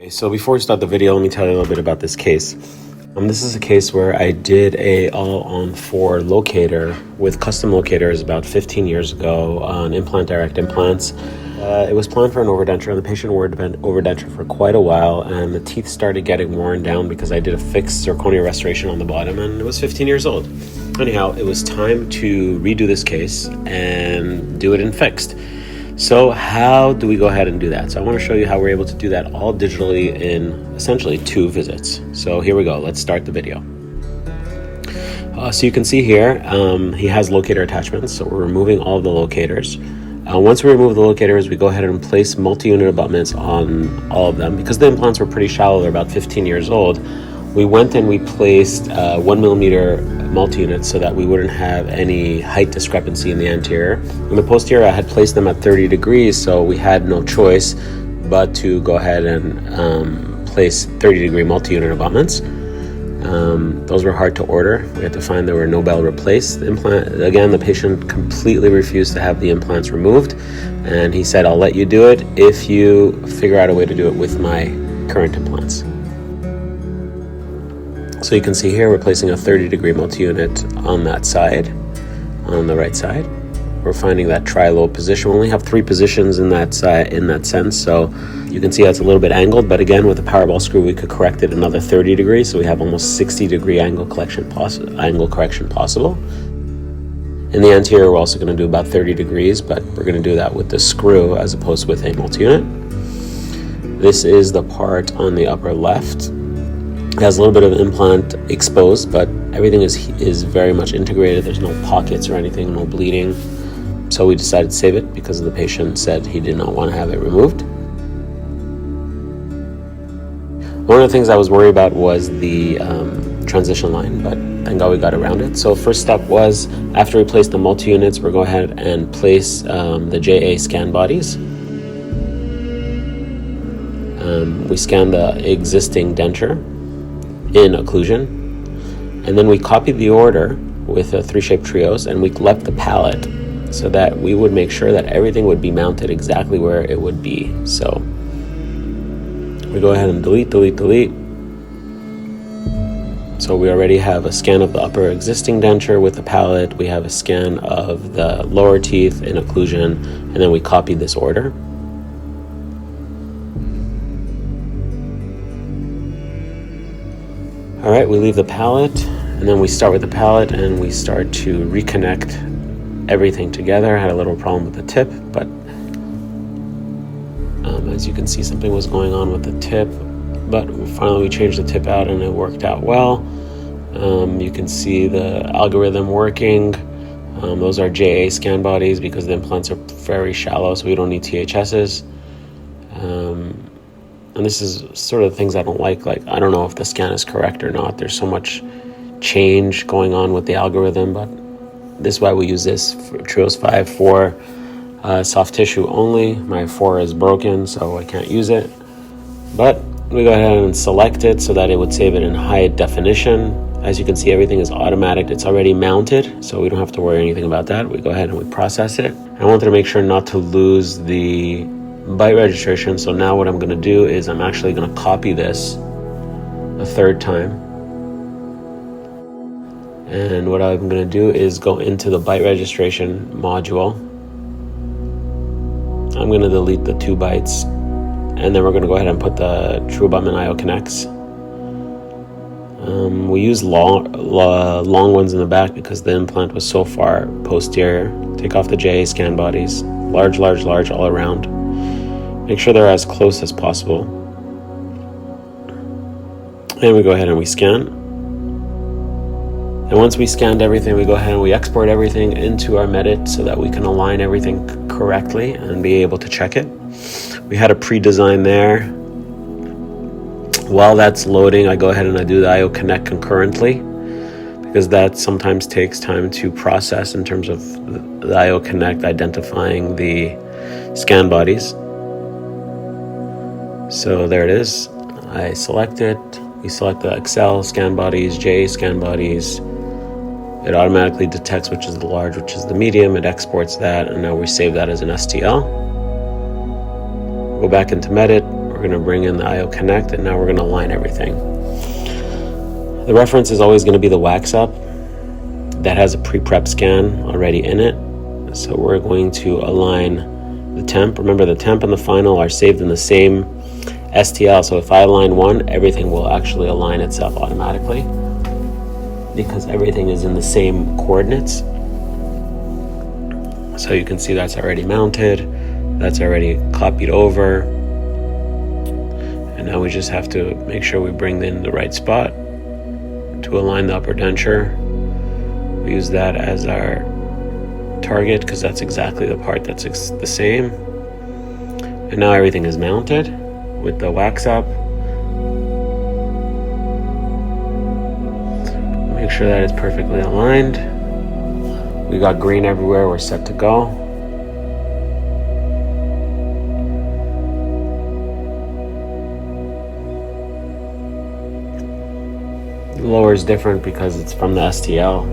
Okay, so before we start the video, let me tell you a little bit about this case. This is a case where I did a all-on-4 locator with custom locators about 15 years ago on implant direct implants. It was planned for an overdenture, and the patient wore overdenture for quite a while, and the teeth started getting worn down because I did a fixed zirconia restoration on the bottom, and it was 15 years old. Anyhow, it was time to redo this case and do it in fixed. So how do we go ahead and do that? So I want to show you how we're able to do that all digitally in essentially 2 visits. So here we go. Let's start the video. So you can see here, he has locator attachments. So we're removing all of the locators. Once we remove the locators, we go ahead and place multi-unit abutments on all of them. Because the implants were pretty shallow, they're about 15 years old, we went and we placed 1 millimeter multi-units so that we wouldn't have any height discrepancy in the anterior. In the posterior, I had placed them at 30 degrees, so we had no choice but to go ahead and place 30-degree multi-unit abutments. Those were hard to order. We had to find there were no bell replaced. The implant, again, the patient completely refused to have the implants removed, and he said, "I'll let you do it if you figure out a way to do it with my current implants." So you can see here we're placing a 30-degree multi-unit on that side, on the right side. We're finding that tri-lobe position. We only have 3 positions in that side, in that sense, so you can see that's a little bit angled, but again, with the Powerball screw, we could correct it another 30 degrees, so we have almost 60-degree angle correction possible. In the anterior, we're also going to do about 30 degrees, but we're going to do that with the screw as opposed with a multi-unit. This is the part on the upper left. It has a little bit of implant exposed, but everything is very much integrated. There's no pockets or anything, no bleeding. So we decided to save it because the patient said he did not want to have it removed. One of the things I was worried about was the transition line, but thank God we got around it. So first step was, after we place the multi-units, we're going to go ahead and place the JA scan bodies. We scan the existing denture in occlusion, and then we copied the order with 3-shape trios, and we left the palette so that we would make sure that everything would be mounted exactly where it would be. So we go ahead and delete. So we already have a scan of the upper existing denture with the palette. We have a scan of the lower teeth in occlusion, and then we copied this order. All right, we leave the palette, and then we start with the palette, and we start to reconnect everything together. I had a little problem with the tip, but as you can see, something was going on with the tip, but finally we changed the tip out, and it worked out well. You can see the algorithm working. Those are JA scan bodies because the implants are very shallow, so we don't need THSs. And this is sort of the things I don't like I don't know if the scan is correct or not. There's so much change going on with the algorithm, but this is why we use this for Trios 5 for soft tissue only. My 4 is broken, so I can't use it. But we go ahead and select it so that it would save it in high definition. As you can see, everything is automatic. It's already mounted, so we don't have to worry anything about that. We go ahead and we process it. I wanted to make sure not to lose the byte registration, so now what I'm going to do is I'm actually going to copy this a 3rd time, and what I'm going to do is go into the byte registration module. I'm going to delete the 2 bytes, and then we're going to go ahead and put the true abutment IO connects. We use long ones in the back because the implant was so far posterior. Take off the JA scan bodies, large all around. Make sure they're as close as possible. And we go ahead and we scan. And once we scanned everything, we go ahead and we export everything into our Medit so that we can align everything correctly and be able to check it. We had a pre-design there. While that's loading, I go ahead and I do the IO Connect concurrently, because that sometimes takes time to process in terms of the IO Connect identifying the scan bodies. So there it is. I select it. We select the XL scan bodies, J scan bodies. It automatically detects which is the large, which is the medium. It exports that, and now we save that as an STL. Go back into Medit. We're going to bring in the IO Connect, and now we're going to align everything. The reference is always going to be the wax up that has a pre-prep scan already in it. So we're going to align the temp. Remember, the temp and the final are saved in the same STL. So if I align one, everything will actually align itself automatically because everything is in the same coordinates. So you can see that's already mounted. That's already copied over. And now we just have to make sure we bring in the right spot to align the upper denture. We use that as our target because that's exactly the part that's the same. And now everything is mounted with the wax up. Make sure that it's perfectly aligned. We got green everywhere, we're set to go. The lower is different because it's from the STL,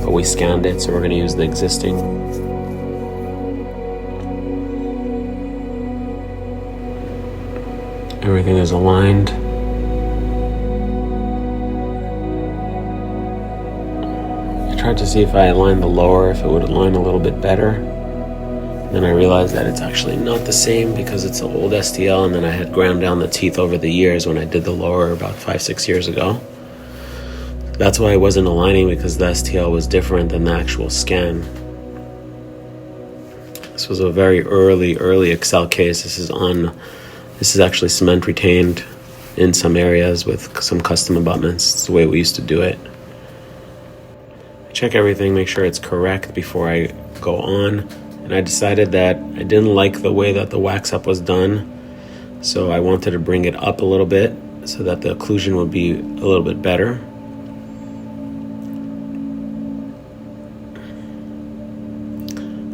but we scanned it, so we're going to use the existing. Everything is aligned. I tried to see if I aligned the lower, if it would align a little bit better. Then I realized that it's actually not the same because it's an old STL, and then I had ground down the teeth over the years when I did the lower about 5-6 years ago. That's why I wasn't aligning, because the STL was different than the actual scan. This was a very early Excel case. This is actually cement retained in some areas with some custom abutments. It's the way we used to do it. I check everything, make sure it's correct before I go on. And I decided that I didn't like the way that the wax up was done. So I wanted to bring it up a little bit so that the occlusion would be a little bit better.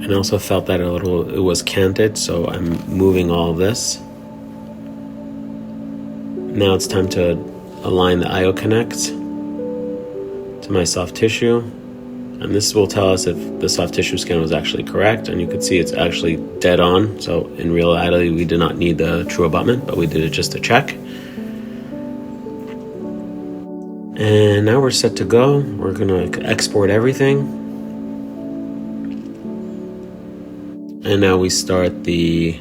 And I also felt that it was canted, so I'm moving all of this. Now it's time to align the IO Connect to my soft tissue. And this will tell us if the soft tissue scan was actually correct. And you can see it's actually dead on. So in reality, we did not need the true abutment, but we did it just to check. And now we're set to go. We're going to export everything. And now we start the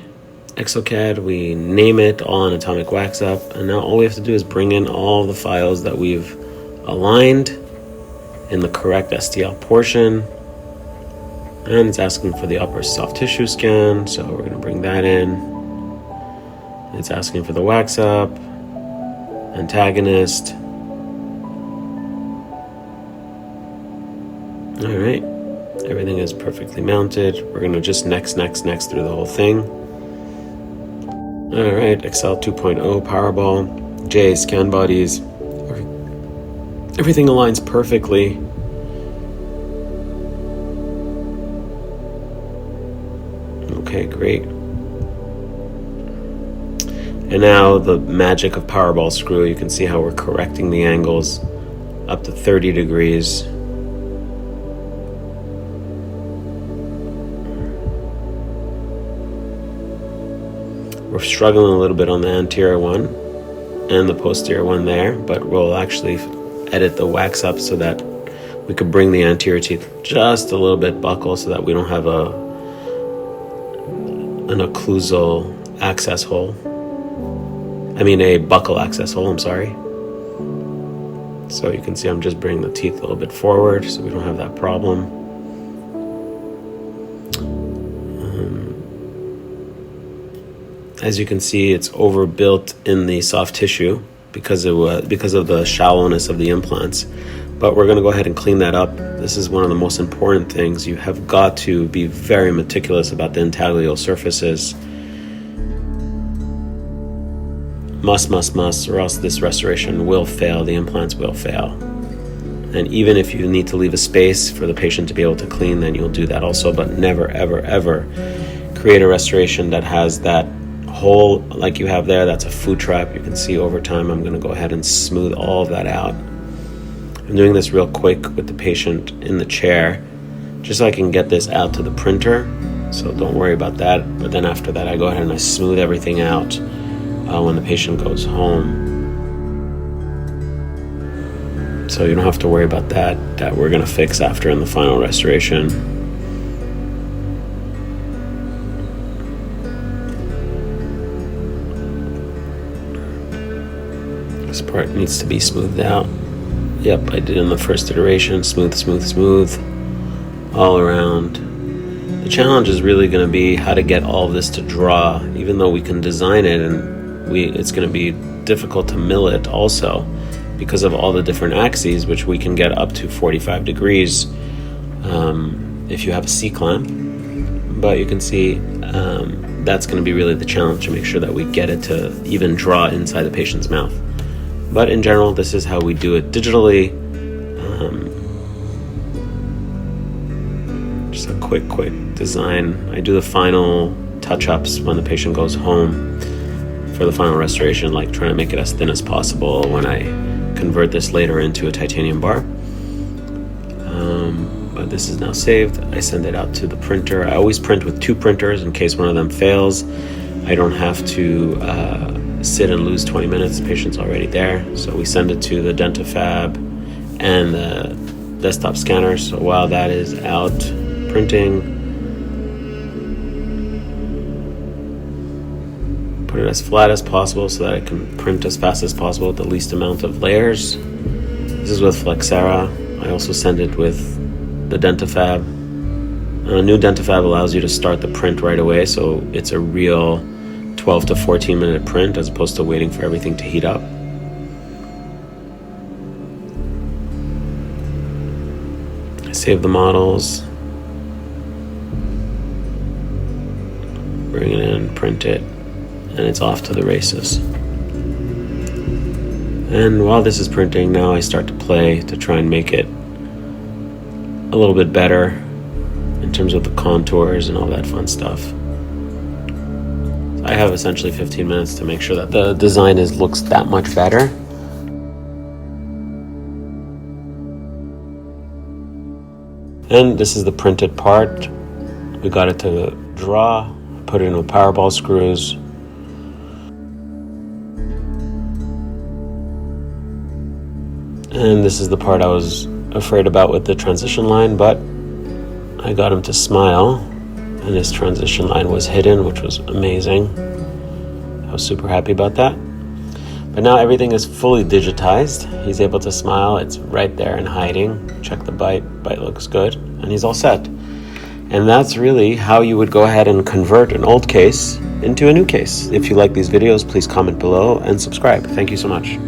exocad, we name it all anatomic wax up, and now all we have to do is bring in all the files that we've aligned in the correct STL portion. And it's asking for the upper soft tissue scan, so we're going to bring that in. It's asking for the wax up, antagonist. All right. Everything is perfectly mounted. We're going to just next through the whole thing. All right, Excel 2.0, Powerball, J, scan bodies. Everything aligns perfectly. Okay, great. And now the magic of Powerball screw. You can see how we're correcting the angles up to 30 degrees. We're struggling a little bit on the anterior one and the posterior one there, but we'll actually edit the wax up so that we could bring the anterior teeth just a little bit buckle so that we don't have an occlusal access hole. A buccal access hole, I'm sorry. So you can see I'm just bringing the teeth a little bit forward so we don't have that problem. As you can see, it's overbuilt in the soft tissue because of the shallowness of the implants. But we're going to go ahead and clean that up. This is one of the most important things. You have got to be very meticulous about the intaglio surfaces. Must, or else this restoration will fail. The implants will fail. And even if you need to leave a space for the patient to be able to clean, then you'll do that also. But never, ever, ever create a restoration that has that hole like you have there. That's a food trap. You can see over time I'm going to go ahead and smooth all of that out. I'm doing this real quick with the patient in the chair just so I can get this out to the printer, so don't worry about that. But then after that I go ahead and I smooth everything out when the patient goes home. So you don't have to worry about that we're going to fix after in the final restoration. This part needs to be smoothed out. Yep, I did in the first iteration. Smooth, smooth, smooth. All around. The challenge is really going to be how to get all of this to draw, even though we can design it, and it's going to be difficult to mill it also because of all the different axes, which we can get up to 45 degrees if you have a C-clamp. But you can see that's going to be really the challenge, to make sure that we get it to even draw inside the patient's mouth. But in general, this is how we do it digitally. Just a quick design. I do the final touch-ups when the patient goes home for the final restoration, like trying to make it as thin as possible when I convert this later into a titanium bar. But this is now saved. I send it out to the printer. I always print with 2 printers in case one of them fails. I don't have to sit and lose 20 minutes. The patient's already there. So we send it to the DentaFab and the desktop scanner. So while that is out printing, put it as flat as possible so that I can print as fast as possible with the least amount of layers. This is with Flexera. I also send it with the DentaFab. A new DentaFab allows you to start the print right away, so it's a real 12 to 14 minute print as opposed to waiting for everything to heat up. I save the models, bring it in, print it, and it's off to the races. And while this is printing, now I start to play to try and make it a little bit better in terms of the contours and all that fun stuff. I have essentially 15 minutes to make sure that the design looks that much better. And this is the printed part. We got it to draw, put it in with Powerball screws. And this is the part I was afraid about with the transition line, but I got him to smile, and his transition line was hidden, which was amazing. I was super happy about that. But now everything is fully digitized. He's able to smile. It's right there and hiding. Check the bite. Bite looks good, and he's all set. And that's really how you would go ahead and convert an old case into a new case. If you like these videos, please comment below and subscribe. Thank you so much.